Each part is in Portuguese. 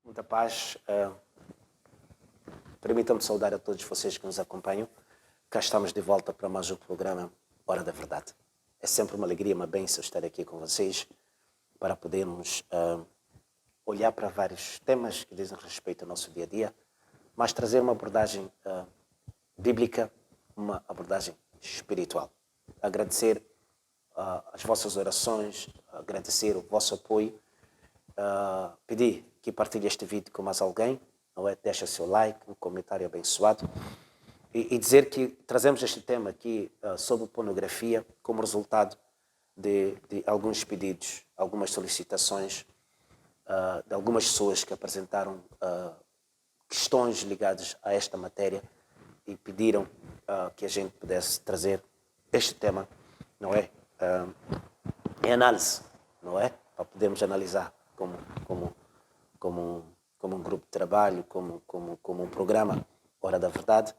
Muita paz. Permitam-me saudar a todos vocês que nos acompanham. Cá estamos de volta para mais um programa Hora da Verdade. É sempre uma alegria, uma bênção estar aqui com vocês para podermos olhar para vários temas que dizem respeito ao nosso dia a dia, mas trazer uma abordagem bíblica, uma abordagem espiritual. Agradecer as vossas orações, agradecer o vosso apoio, pedir que partilhe este vídeo com mais alguém, não é? Deixa seu like, um comentário abençoado e dizer que trazemos este tema aqui sobre pornografia como resultado de alguns pedidos, algumas solicitações de algumas pessoas que apresentaram questões ligadas a esta matéria e pediram que a gente pudesse trazer este tema, não é? Em análise, não é? Para podermos analisar como um grupo de trabalho, como um programa Hora da Verdade.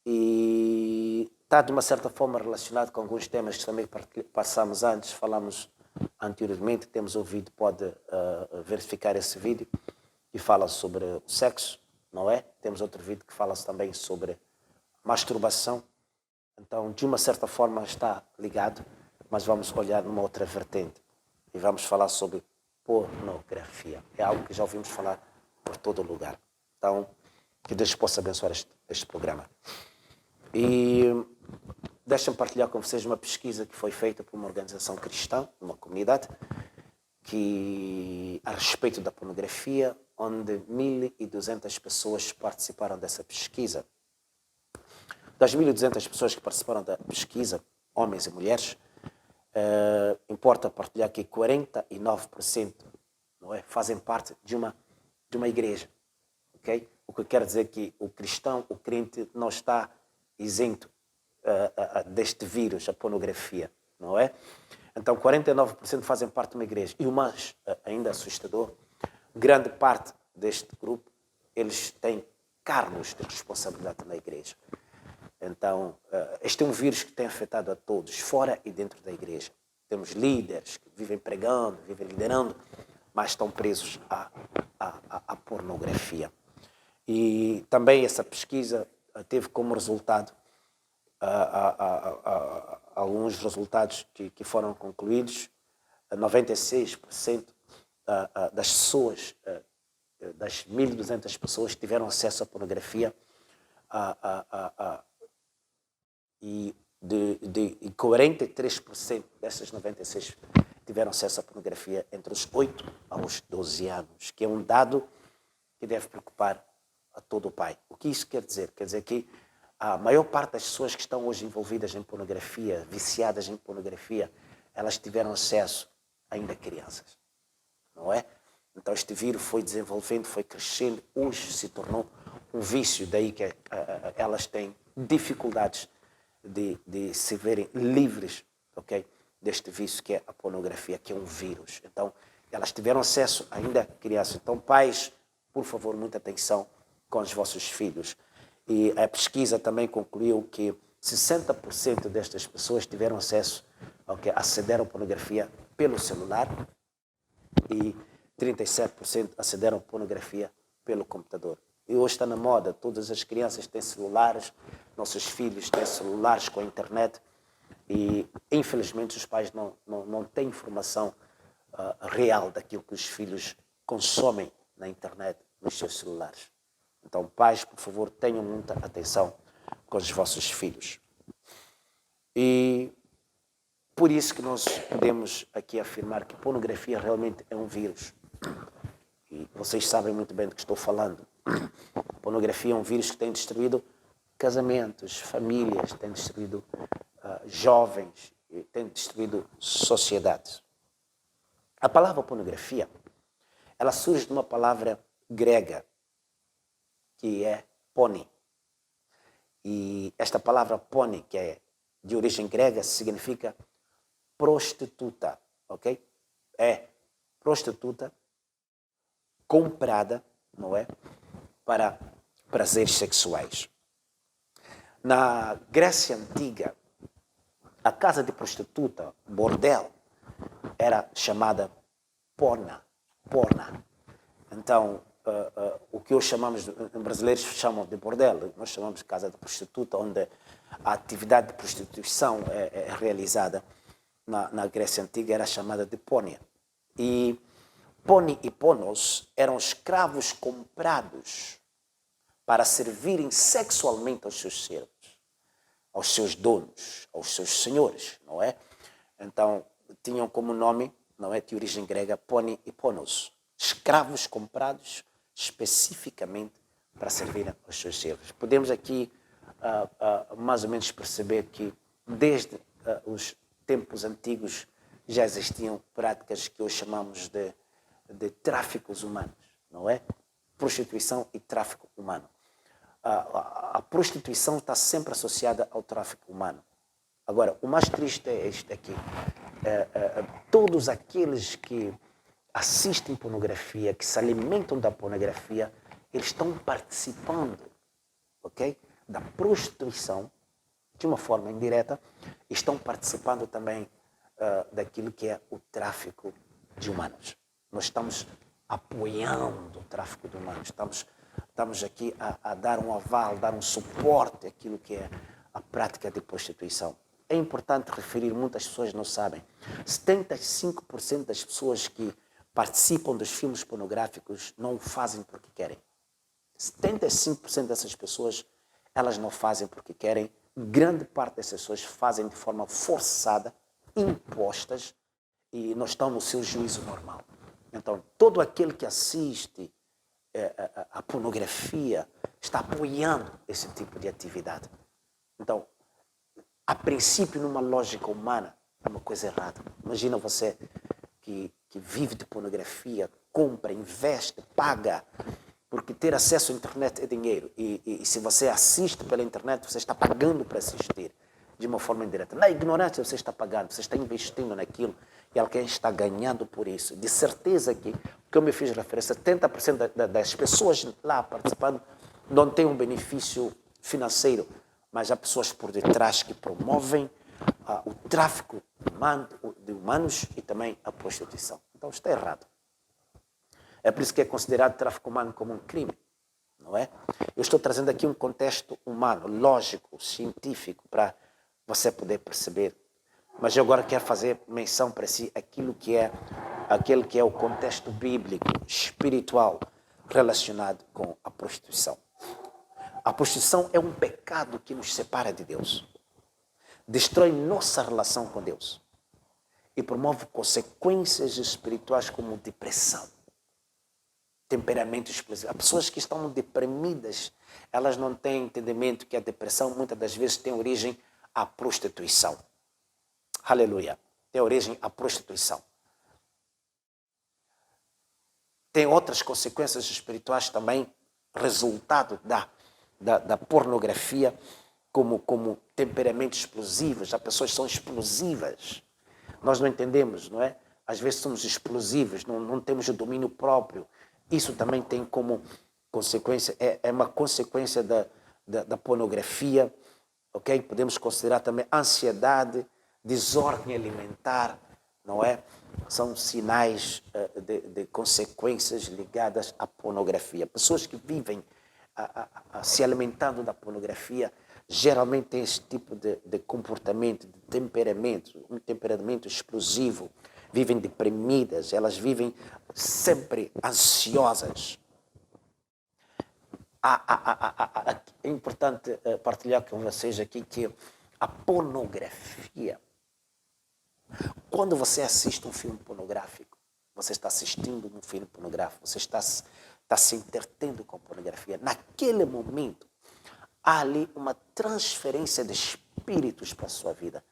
E está de uma certa forma relacionado com alguns temas que também passamos antes, falamos anteriormente, temos ouvido, pode verificar esse vídeo, que fala sobre o sexo, não é? Temos outro vídeo que fala também sobre masturbação. Então, de uma certa forma está ligado, mas vamos olhar numa outra vertente e vamos falar sobre pornografia. É algo que já ouvimos falar por todo lugar. Então, que Deus possa abençoar este programa. E deixem-me partilhar com vocês uma pesquisa que foi feita por uma organização cristã, uma comunidade, que a respeito da pornografia, onde 1.200 pessoas participaram dessa pesquisa. Das 1.200 pessoas que participaram da pesquisa, homens e mulheres, importa partilhar que 49%, não é, fazem parte de uma igreja. Okay? O que quer dizer que o cristão, o crente, não está isento deste vírus, a pornografia, não é? Então, 49% fazem parte de uma igreja. E o mais ainda assustador, grande parte deste grupo, eles têm cargos de responsabilidade na igreja. Então, este é um vírus que tem afetado a todos, fora e dentro da igreja. Temos líderes que vivem pregando, vivem liderando, mas estão presos à pornografia. E também essa pesquisa teve como resultado alguns resultados que foram concluídos. 96% das pessoas, das 1.200 pessoas que tiveram acesso à pornografia, e 43% dessas 96 tiveram acesso à pornografia entre os 8 aos 12 anos, que é um dado que deve preocupar a todo o pai. O que isso quer dizer? Quer dizer que a maior parte das pessoas que estão hoje envolvidas em pornografia, viciadas em pornografia, elas tiveram acesso ainda crianças, não é? Então este vírus foi desenvolvendo, foi crescendo, hoje se tornou um vício, daí que elas têm dificuldades de se verem livres, okay, deste vício que é a pornografia, que é um vírus. Então, elas tiveram acesso ainda crianças. Então, pais, por favor, muita atenção com os vossos filhos. E a pesquisa também concluiu que 60% destas pessoas tiveram acesso, okay, acederam à pornografia pelo celular e 37% acederam à pornografia pelo computador. E hoje está na moda, todas as crianças têm celulares, nossos filhos têm celulares com a internet e, infelizmente, os pais não têm informação real daquilo que os filhos consomem na internet, nos seus celulares. Então, pais, por favor, tenham muita atenção com os vossos filhos. E por isso que nós podemos aqui afirmar que a pornografia realmente é um vírus. E vocês sabem muito bem do que estou falando. A pornografia é um vírus que tem destruído casamentos, famílias, tem destruído jovens, tem destruído sociedades. A palavra pornografia, ela surge de uma palavra grega, que é pone. E esta palavra pone, que é de origem grega, significa prostituta, ok? É prostituta comprada, não é? Para prazeres sexuais. Na Grécia Antiga, a casa de prostituta, bordel, era chamada porna. Então, o que hoje chamamos, em brasileiros chamam de bordel, nós chamamos de casa de prostituta, onde a atividade de prostituição é realizada na Grécia Antiga, era chamada de pônia. E poni e ponos eram escravos comprados para servirem sexualmente aos seus servos, aos seus donos, aos seus senhores, não é? Então, tinham como nome, não é, de origem grega, poni e ponos, escravos comprados especificamente para servir aos seus servos. Podemos aqui mais ou menos perceber que desde os tempos antigos já existiam práticas que hoje chamamos de tráficos humanos, não é? Prostituição e tráfico humano. A prostituição está sempre associada ao tráfico humano. Agora, o mais triste é este aqui. Todos aqueles que assistem pornografia, que se alimentam da pornografia, eles estão participando, ok? Da prostituição, de uma forma indireta, e estão participando também daquilo que é o tráfico de humanos. Nós estamos apoiando o tráfico de humanos, estamos aqui a dar um aval, dar um suporte àquilo que é a prática de prostituição. É importante referir, muitas pessoas não sabem, 75% das pessoas que participam dos filmes pornográficos não o fazem porque querem. 75% dessas pessoas, elas não fazem porque querem. Grande parte dessas pessoas fazem de forma forçada, impostas, e não estão no seu juízo normal. Então, todo aquele que assiste a pornografia está apoiando esse tipo de atividade. Então, a princípio, numa lógica humana, é uma coisa errada. Imagina você que vive de pornografia, compra, investe, paga, porque ter acesso à internet é dinheiro. E se você assiste pela internet, você está pagando para assistir de uma forma indireta. Na ignorância, você está pagando, você está investindo naquilo e alguém está ganhando por isso. De certeza que, como eu fiz referência, 70% das pessoas lá participando não têm um benefício financeiro, mas há pessoas por detrás que promovem o tráfico de humanos e também a prostituição. Então está errado. É por isso que é considerado tráfico humano como um crime, não é? Eu estou trazendo aqui um contexto humano, lógico, científico, para você poder perceber. Mas eu agora quero fazer menção para si aquele que é o contexto bíblico, espiritual, relacionado com a prostituição. A prostituição é um pecado que nos separa de Deus. Destrói nossa relação com Deus. E promove consequências espirituais como depressão, temperamento explosivo. Há pessoas que estão deprimidas, elas não têm entendimento que a depressão muitas das vezes tem origem à prostituição. Aleluia. Tem origem à prostituição. Tem outras consequências espirituais também, resultado da pornografia, como temperamentos explosivos. As pessoas são explosivas. Nós não entendemos, não é? Às vezes somos explosivos, não temos o domínio próprio. Isso também tem como consequência, é uma consequência da pornografia, ok? Podemos considerar também ansiedade, desordem alimentar, não é? São sinais de consequências ligadas à pornografia. Pessoas que vivem se alimentando da pornografia geralmente têm esse tipo de comportamento, de temperamento, um temperamento explosivo. Vivem deprimidas, elas vivem sempre ansiosas. É importante partilhar com vocês aqui que a pornografia, quando você assiste um filme pornográfico, você está assistindo um filme pornográfico, você está se entretendo com a pornografia. Naquele momento, há ali uma transferência de espíritos para a sua vida.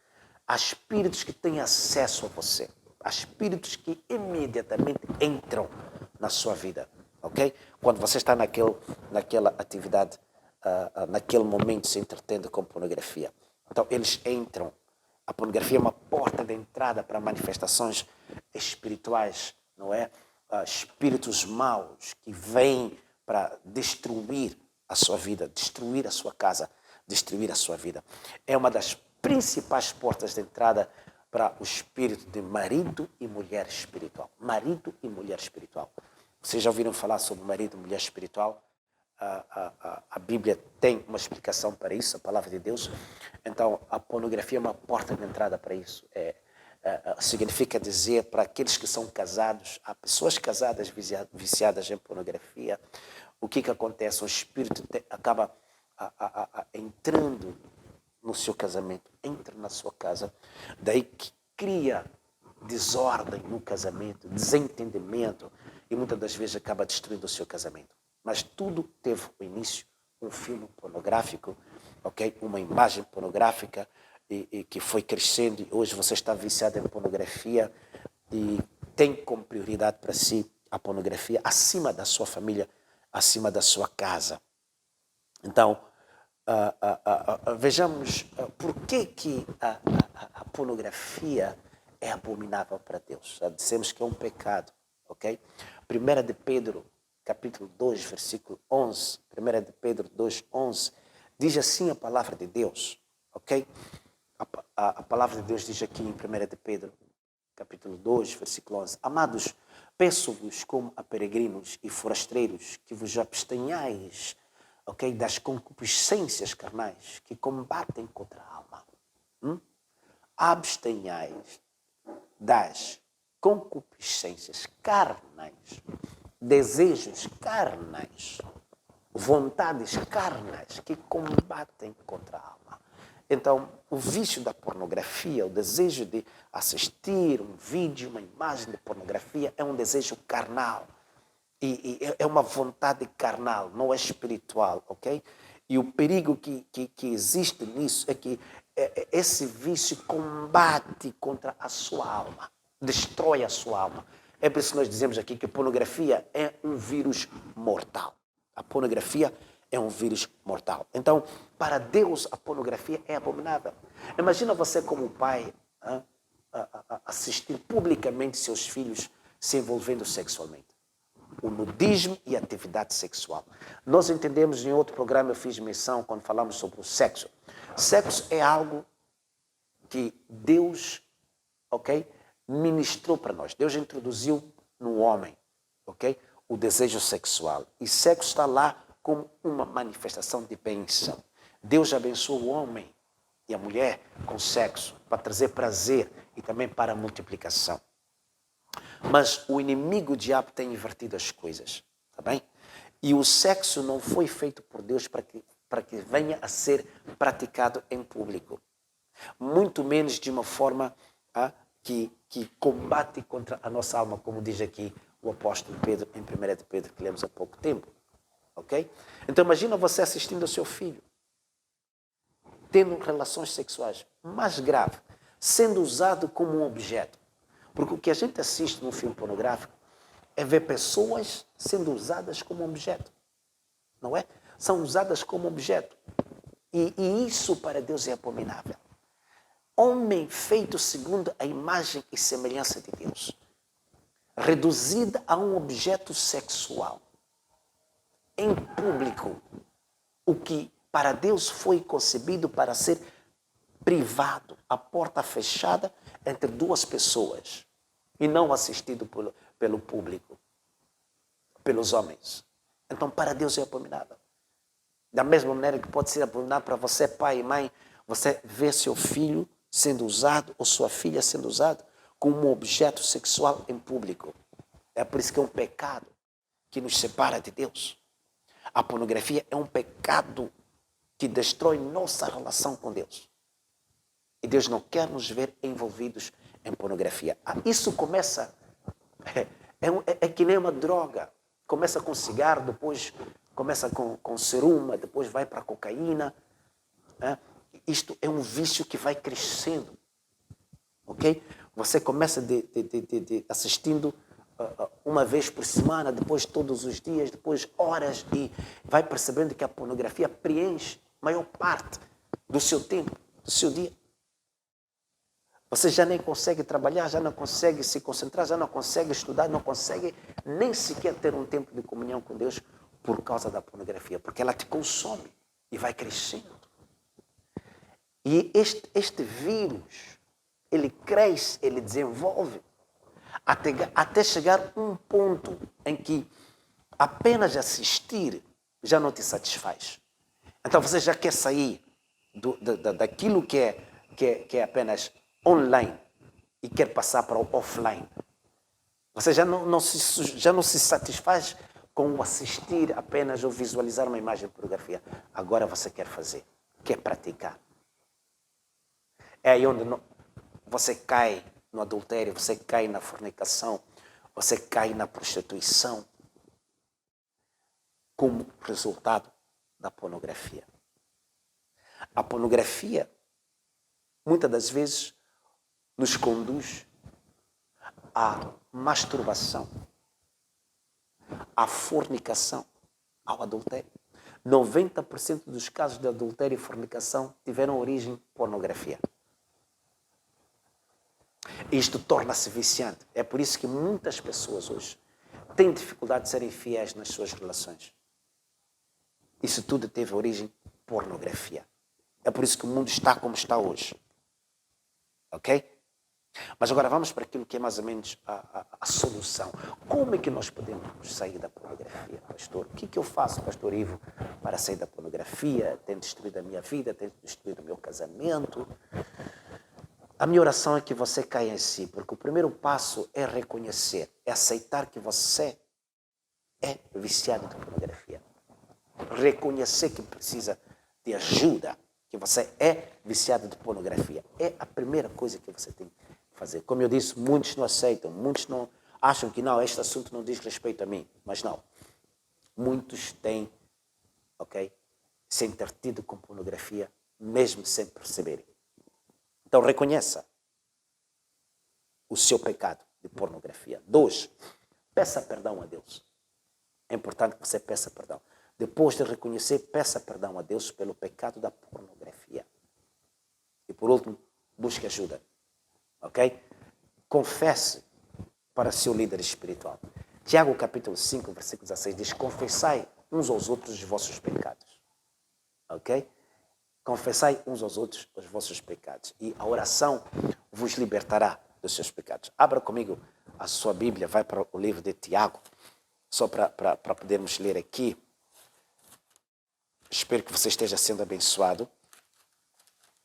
Há espíritos que têm acesso a você. Há espíritos que imediatamente entram na sua vida, ok? Quando você está naquela atividade, naquele momento se entretendo com pornografia. Então, eles entram. A pornografia é uma porta de entrada para manifestações espirituais, não é? Espíritos maus que vêm para destruir a sua vida, destruir a sua casa, destruir a sua vida. É uma das principais portas de entrada para o espírito de marido e mulher espiritual. Marido e mulher espiritual. Vocês já ouviram falar sobre marido e mulher espiritual? A Bíblia tem uma explicação para isso, a palavra de Deus. Então, a pornografia é uma porta de entrada para isso. Significa dizer para aqueles que são casados, há pessoas casadas viciadas em pornografia, o que acontece? O espírito acaba entrando no seu casamento, entra na sua casa, daí que cria desordem no casamento, desentendimento, e muitas das vezes acaba destruindo o seu casamento. Mas tudo teve o início, um filme pornográfico, ok? Uma imagem pornográfica e que foi crescendo, e hoje você está viciado em pornografia e tem como prioridade para si a pornografia acima da sua família, acima da sua casa. Então, vejamos por que a pornografia é abominável para Deus. Já dissemos que é um pecado, ok? 1 de Pedro, capítulo 2, versículo 11, 1 de Pedro 2, 11, diz assim a palavra de Deus, ok? A palavra de Deus diz aqui em 1 de Pedro, capítulo 2, versículo 11, amados, peço-vos como a peregrinos e forasteiros que vos abstenhais, ok, das concupiscências carnais que combatem contra a alma. Abstenhais das concupiscências carnais, desejos carnais, vontades carnais que combatem contra a alma. Então, o vício da pornografia, o desejo de assistir um vídeo, uma imagem de pornografia é um desejo carnal. E é uma vontade carnal, não é espiritual, ok? E o perigo que existe nisso é que esse vício combate contra a sua alma, destrói a sua alma. É por isso que nós dizemos aqui que a pornografia é um vírus mortal. A pornografia é um vírus mortal. Então, para Deus, a pornografia é abominável. Imagina você como pai assistir publicamente seus filhos se envolvendo sexualmente. O nudismo e a atividade sexual. Nós entendemos, em outro programa eu fiz menção quando falamos sobre o sexo. Sexo é algo que Deus, ok, ministrou para nós. Deus introduziu no homem, ok, o desejo sexual. E sexo está lá como uma manifestação de bênção. Deus abençoou o homem e a mulher com sexo para trazer prazer e também para a multiplicação. Mas o inimigo, o diabo, tem invertido as coisas, tá bem? E o sexo não foi feito por Deus para que venha a ser praticado em público. Muito menos de uma forma que combate contra a nossa alma, como diz aqui o apóstolo Pedro, em 1 de Pedro, que lemos há pouco tempo. Ok? Então imagina você assistindo ao seu filho, tendo relações sexuais, mais grave, sendo usado como um objeto. Porque o que a gente assiste num filme pornográfico é ver pessoas sendo usadas como objeto. Não é? São usadas como objeto. E isso para Deus é abominável. Homem feito segundo a imagem e semelhança de Deus, reduzida a um objeto sexual, em público, o que para Deus foi concebido para ser privado, a porta fechada entre duas pessoas, e não assistido pelo público, pelos homens. Então, para Deus é abominável. Da mesma maneira que pode ser abominável para você, pai e mãe, você ver seu filho sendo usado, ou sua filha sendo usada como um objeto sexual em público. É por isso que é um pecado que nos separa de Deus. A pornografia é um pecado que destrói nossa relação com Deus. E Deus não quer nos ver envolvidos em pornografia. Isso começa, é que nem uma droga. Começa com cigarro, depois começa com ceruma, depois vai para a cocaína. Isto é um vício que vai crescendo. Ok? Você começa assistindo uma vez por semana, depois todos os dias, depois horas, e vai percebendo que a pornografia preenche a maior parte do seu tempo, do seu dia. Você já nem consegue trabalhar, já não consegue se concentrar, já não consegue estudar, não consegue nem sequer ter um tempo de comunhão com Deus por causa da pornografia, porque ela te consome e vai crescendo. E este vírus, ele cresce, ele desenvolve, Até chegar a um ponto em que apenas assistir já não te satisfaz. Então você já quer sair daquilo que é apenas online e quer passar para o offline. Você já não se satisfaz com o assistir apenas ou visualizar uma imagem de pornografia. Agora você quer fazer, quer praticar. É aí onde você cai no adultério, você cai na fornicação, você cai na prostituição como resultado da pornografia. A pornografia, muitas das vezes, nos conduz à masturbação, à fornicação, ao adultério. 90% dos casos de adultério e fornicação tiveram origem pornografia. Isto torna-se viciante. É por isso que muitas pessoas hoje têm dificuldade de serem fiéis nas suas relações. Isso tudo teve origem pornografia. É por isso que o mundo está como está hoje. Ok? Mas agora vamos para aquilo que é mais ou menos a solução. Como é que nós podemos sair da pornografia, pastor? O que eu faço, pastor Ivo, para sair da pornografia? Tem destruído a minha vida, tem destruído o meu casamento. A minha oração é que você caia em si, porque o primeiro passo é reconhecer, é aceitar que você é viciado de pornografia. Reconhecer que precisa de ajuda, que você é viciado de pornografia. É a primeira coisa que você tem que fazer. Como eu disse, muitos não aceitam, muitos não acham que não, este assunto não diz respeito a mim. Mas não. Muitos têm, ok, se entretido com pornografia, mesmo sem perceberem. Então reconheça o seu pecado de pornografia. 2, peça perdão a Deus. É importante que você peça perdão. Depois de reconhecer, peça perdão a Deus pelo pecado da pornografia. E por último, busque ajuda. Ok? Confesse para seu líder espiritual. Tiago capítulo 5, versículo 16 diz: confessai uns aos outros os vossos pecados. Ok? Confessai uns aos outros os vossos pecados. E a oração vos libertará dos seus pecados. Abra comigo a sua Bíblia, vai para o livro de Tiago, só para podermos ler aqui. Espero que você esteja sendo abençoado.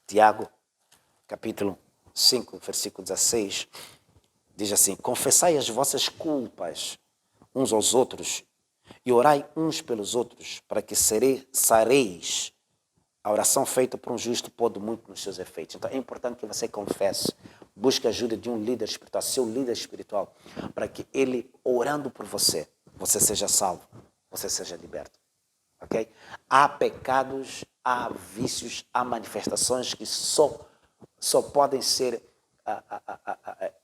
Tiago, capítulo 5, versículo 16, diz assim: confessai as vossas culpas uns aos outros e orai uns pelos outros, para que sareis. A oração feita por um justo pode muito nos seus efeitos. Então é importante que você confesse, busque a ajuda de um líder espiritual, seu líder espiritual, para que ele, orando por você, você seja salvo, você seja liberto. Ok? Há pecados, há vícios, há manifestações que só podem ser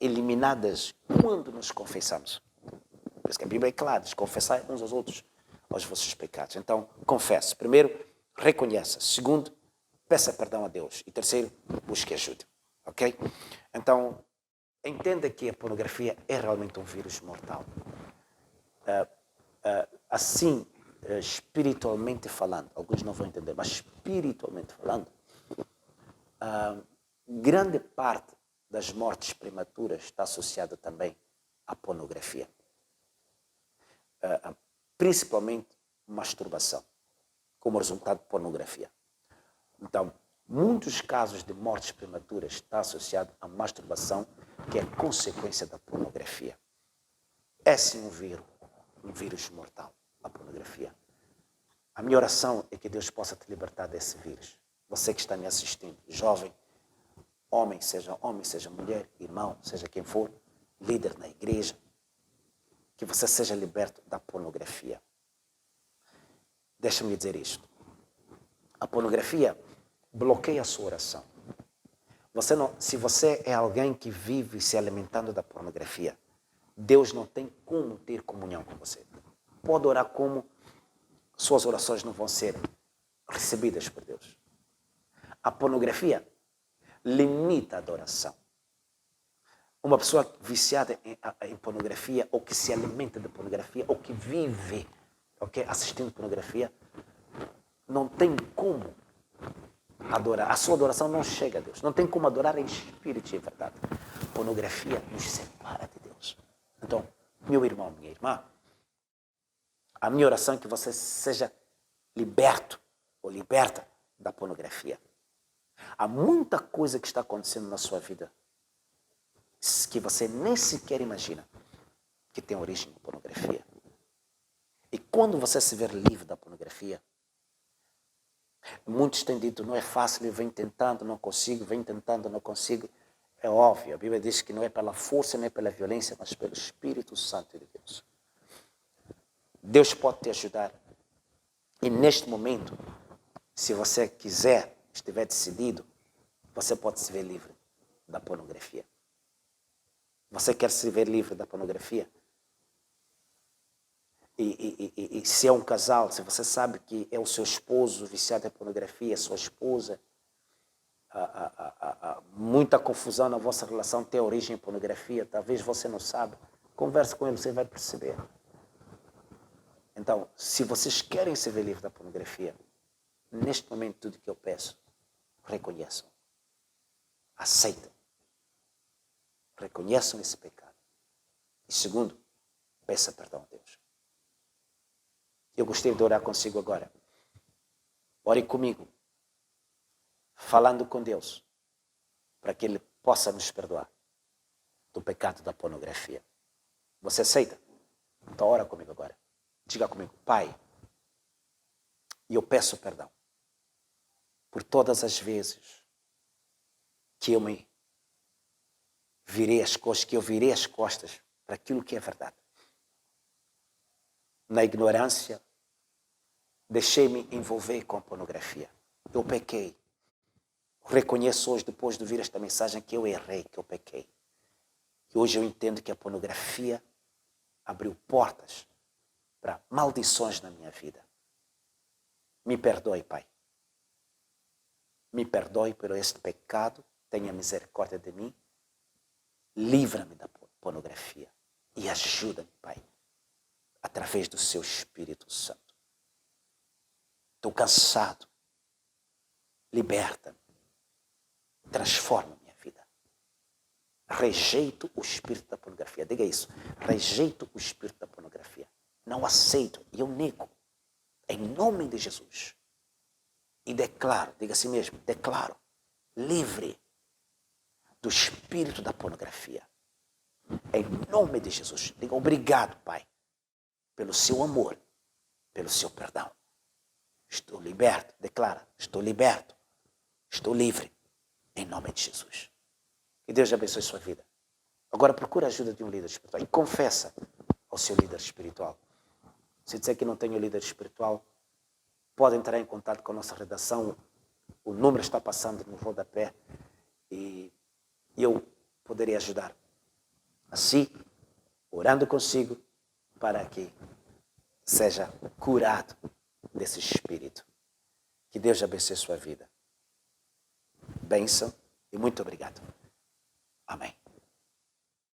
eliminadas quando nos confessamos. Por isso que a Bíblia é clara, diz: confessai uns aos outros os vossos pecados. Então, confesse. Primeiro, reconheça. Segundo, peça perdão a Deus. E terceiro, busque ajuda. Ok? Então, entenda que a pornografia é realmente um vírus mortal. Assim, espiritualmente falando, alguns não vão entender, mas espiritualmente falando, grande parte das mortes prematuras está associada também à pornografia. Principalmente masturbação, como resultado de pornografia. Então, muitos casos de mortes prematuras estão associados à masturbação, que é consequência da pornografia. É sim um vírus mortal, a pornografia. A minha oração é que Deus possa te libertar desse vírus. Você que está me assistindo, jovem, homem, seja mulher, irmão, seja quem for, líder na igreja, que você seja liberto da pornografia. Deixa-me dizer isto. A pornografia bloqueia a sua oração. Se você é alguém que vive se alimentando da pornografia, Deus não tem como ter comunhão com você. Pode orar como suas orações não vão ser recebidas por Deus. A pornografia limita a adoração. Uma pessoa viciada em pornografia, ou que se alimenta de pornografia, ou que vive assistindo pornografia, não tem como adorar. A sua adoração não chega a Deus. Não tem como adorar em espírito e em verdade. Pornografia nos separa de Deus. Então, meu irmão, minha irmã, a minha oração é que você seja liberto ou liberta da pornografia. Há muita coisa que está acontecendo na sua vida que você nem sequer imagina que tem origem na pornografia. E quando você se ver livre da pornografia, muitos têm dito, não é fácil, eu venho tentando, não consigo, venho tentando, não consigo. É óbvio, a Bíblia diz que não é pela força, nem pela violência, mas pelo Espírito Santo de Deus. Deus pode te ajudar. E neste momento, se você quiser, estiver decidido, você pode se ver livre da pornografia. Você quer se ver livre da pornografia? E se é um casal, se você sabe que é o seu esposo viciado em pornografia, sua esposa, muita confusão na vossa relação tem origem em pornografia, talvez você não saiba, converse com ele, você vai perceber. Então, se vocês querem se ver livre da pornografia, neste momento tudo que eu peço, reconheçam, aceitem, reconheçam esse pecado. E segundo, peça perdão a Deus. Eu gostaria de orar consigo agora. Ore comigo, falando com Deus, para que Ele possa nos perdoar do pecado da pornografia. Você aceita? Então ora comigo agora. Diga comigo, Pai, eu peço perdão por todas as vezes que eu me virei as costas, que eu virei as costas para aquilo que é verdade. Na ignorância, deixei-me envolver com a pornografia. Eu pequei. Reconheço hoje, depois de ouvir esta mensagem, que eu errei, que eu pequei. E hoje eu entendo que a pornografia abriu portas para maldições na minha vida. Me perdoe, Pai. Me perdoe por este pecado. Tenha misericórdia de mim. Livra-me da pornografia. E ajuda-me, Pai, através do seu Espírito Santo. Estou cansado. Liberta-me. Transforma minha vida. Rejeito o espírito da pornografia. Diga isso. Rejeito o espírito da pornografia. Não aceito. E eu nego. Em nome de Jesus. E declaro, diga assim mesmo, declaro, livre do espírito da pornografia. Em nome de Jesus. Diga obrigado, Pai, pelo seu amor, pelo seu perdão. Estou liberto. Declara, estou liberto. Estou livre. Em nome de Jesus. Que Deus abençoe sua vida. Agora procura a ajuda de um líder espiritual e confessa ao seu líder espiritual. Se disser que não tem um líder espiritual, pode entrar em contato com a nossa redação. O número está passando no rodapé e eu poderia ajudar. Assim, orando consigo para que seja curado desse espírito. Que Deus abençoe sua vida. Bênção e muito obrigado. Amém.